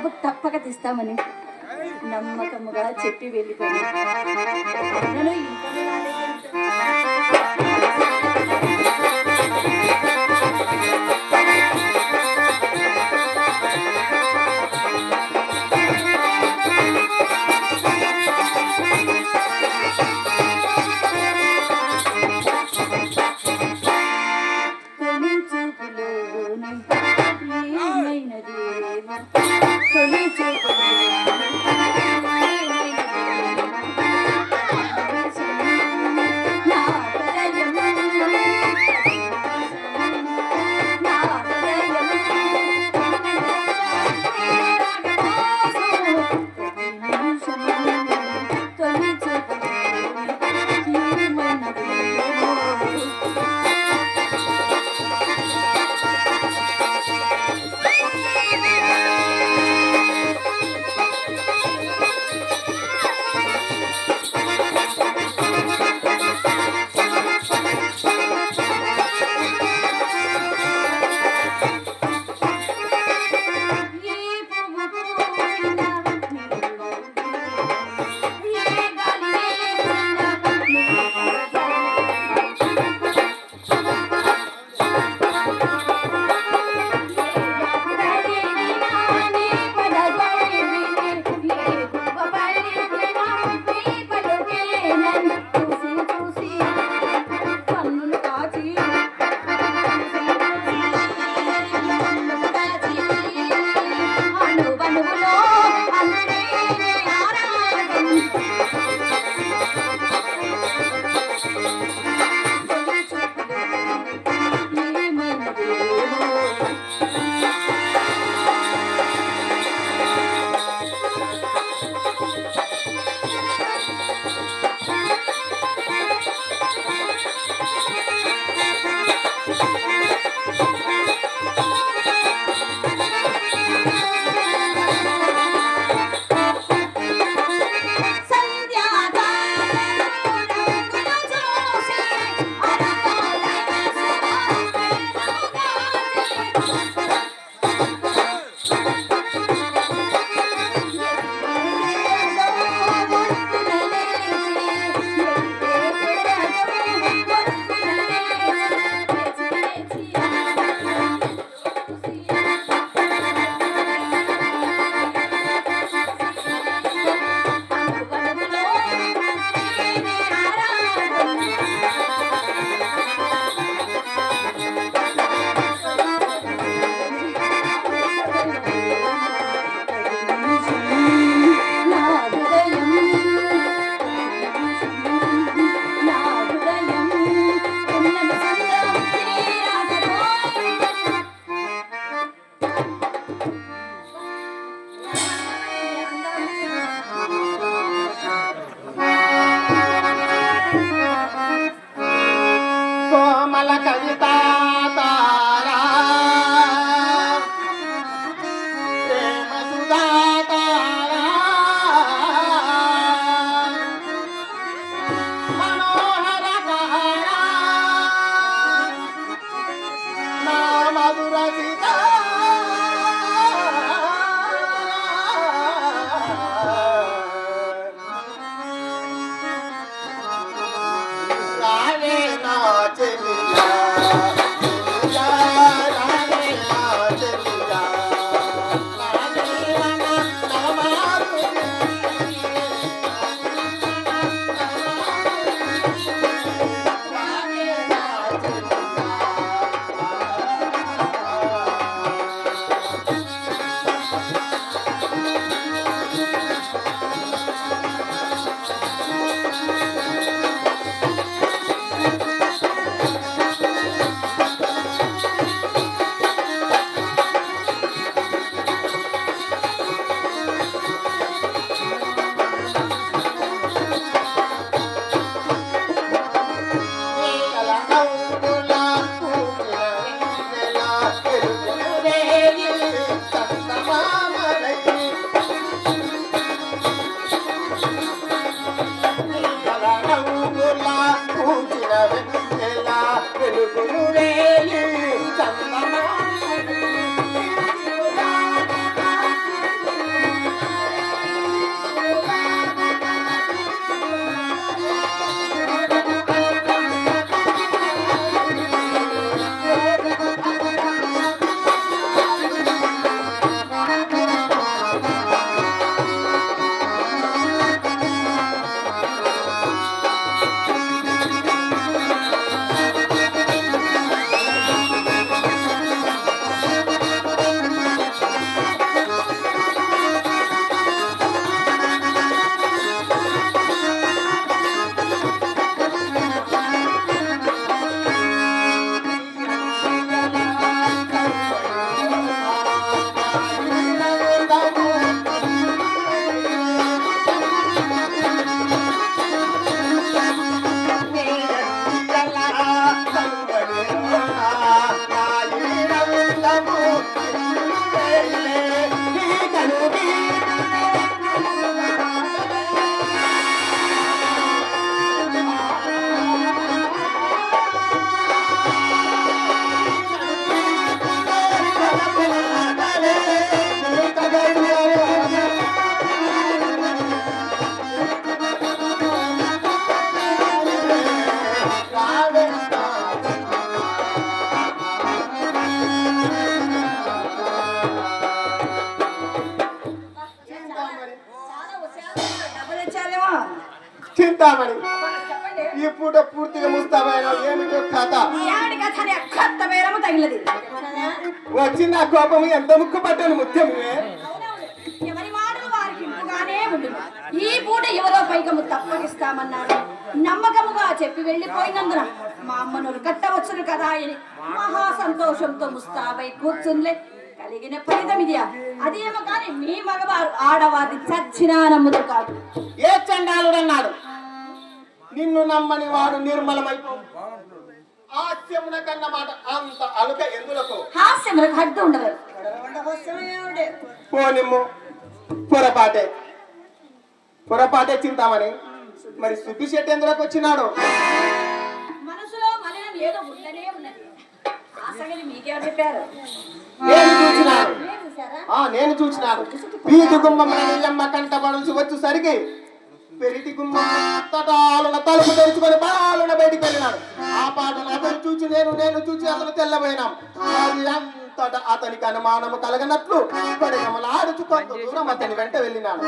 డబ్బు తప్పక తీస్తామని నమ్మకముగా చెప్పి వెళ్ళిపోయాను. నేను ఇంట్లో రాలేదేంటో. చింతామణి చెప్పండి. ఈ పూట పూర్తిగా ముస్తాబైన ఏమిటో కథ ఏమిటి కథ అని కొత్త బేరము తగిలది. వచ్చిన ఆ కోపము ఎంత ముక్కుపట్టాను ముత్యమే. అవునవును. ఎవరి మాటలు వారికి ఇంపుగానే ఉంటుంది. ఈ పూట ఎవరో పైకము తప్పగిస్తామన్నారు. నమ్మకముగా చెప్పి వెళ్ళిపోయినందున మా అమ్మను కట్టవచ్చును కదా అని మహా సంతోషంతో ముస్తాబై కూర్చుందిలే. కలిగిన ఫలితం ఇదియా. అదేమో కానీ మీ మగవారు ఆడవాది చచ్చినా నమ్ముదు కాదు. ఏ చండాలుడన్నాడు నిన్ను నమ్మని వాడు నిర్మలమైపో. హాస్యమున కన్న మాట అంత అలుక ఎందులకు హాస్యములకు హద్దు ఉండదు. పోనిమ్ము పొరపాటే చింతామని. మరి సుబ్బి శెట్టి ఎందులోకి వచ్చినాడు? మనసులో మలినం ఏదో ఉండనే ఉన్నది. ఆ సంగతి మీకేమో చెప్పారు. నేను చూసినాను. వీధి గుమ్మం నీళ్ళమ్మ కంట పడుచు వచ్చేసరికి పెరిటి గుమ్మం తటాలున తలుపు తెరుచుకొని బాలున బయటికి వెళ్ళినాడు. ఆ పాటను అతను చూచి నేను చూచి అతను తెల్లబోయినాం. అది అంతటా అతనికి అనుమానము కలగనట్లు ఆడుచు కొంత దూరం అతని వెంట వెళ్ళినాడు.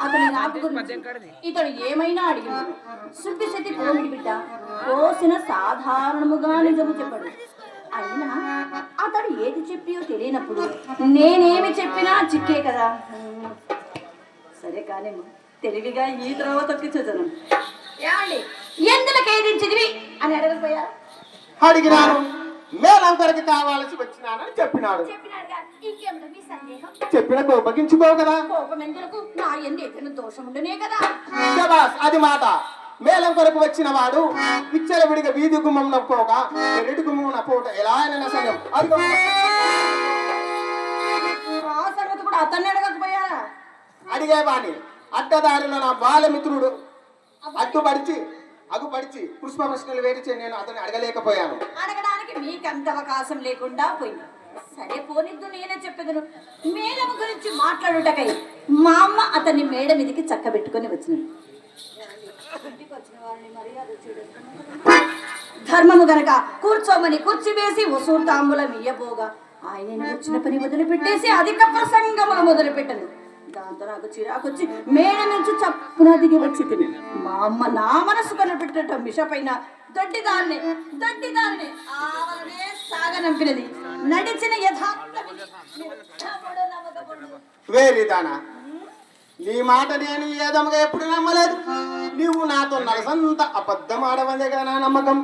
అతని నాటి గురించి ఇతడు ఏమైనా అడిగినాడు. సుబ్బి శెట్టి కోమిడి బిడ్డ కోసిన సాధారణముగా నిజము చెప్పాడు. అయినా అతడు ఏది చెప్పియో తెలియనప్పుడు నేనేమి చెప్పినా చిక్కే కదా. సరే కానీ తెలివిగా ఈ త్రోవ తొక్కి చూచను. ఏమండి ఎందుకు ఏదించిదివి అని అడగకపోయా? అడిగినాను. మేళం కొరకు కావాల్సి వచ్చినానని చెప్పినాడు. చెప్పిన కోపగించుకో కదా. కోపం ఎందుకు? నా ఎందు దోషం ఉండనే కదా. శబాస్, అది మాట. మేళం కొరకు వచ్చిన వాడు విచ్చల విడిగా వీధి గుమ్మం పోగా రెడ్డి గుమ్మం పోట ఎలా అయినా సరే అది ఆ సంగతి కూడా అతన్ని అడగకపోయారా? అడిగేవాణి. అడ్డదారిలో నా బాలమిత్రుడు అగుపడిచి పుష్ప ప్రశ్నలు వేడిచే నేను అతన్ని అడగలేకపోయాను. అడగడానికి మీకంత అవకాశం లేకుండా పోయింది. సరే పోనిద్దు, నేనే చెప్పేదను. మేళము గురించి మాట్లాడుటకై మా అమ్మ అతన్ని మేడ మీదకి చక్కబెట్టుకొని వచ్చింది. ధర్మము గనక కూర్చోమని కుర్చీ వేసి వసూలు తాంబూలం ఇయ్యబోగా ఆయన వచ్చిన పని వదిలిపెట్టేసి అధిక ప్రసంగములు మొదలుపెట్టను. దాంతో నాకు చిరాకొచ్చి మేడ నుంచి చప్పున దిగి వచ్చి తిని మా అమ్మ నా మనసు కనిపెట్టడం మిష పైన దొడ్డిదాన్ని ఆవలనే సాగనంపినది. నడిచిన వేరిదానా, నీ మాట నేను ఏదముగా ఎప్పుడు నమ్మలేదు. నువ్వు నాతో నలసంత అబద్ధం ఆడవందే కదా నా నమ్మకం.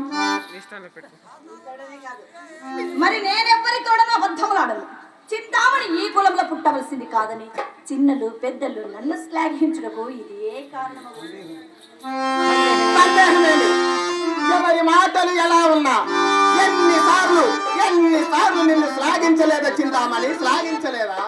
మరి నేనెవ్వరితోడను అబద్ధములు ఆడను. చింతామణి ఈ కులంలో పుట్టవలసింది కాదని చిన్నలు పెద్దలు నన్ను శ్లాఘించుటకు ఇది ఏ కారణము? ఎవరి మాటలు ఎలా ఉన్నా ఎన్నిసార్లు నిన్ను శ్లాఘించలేదా చింతామణి? శ్లాఘించలేదా?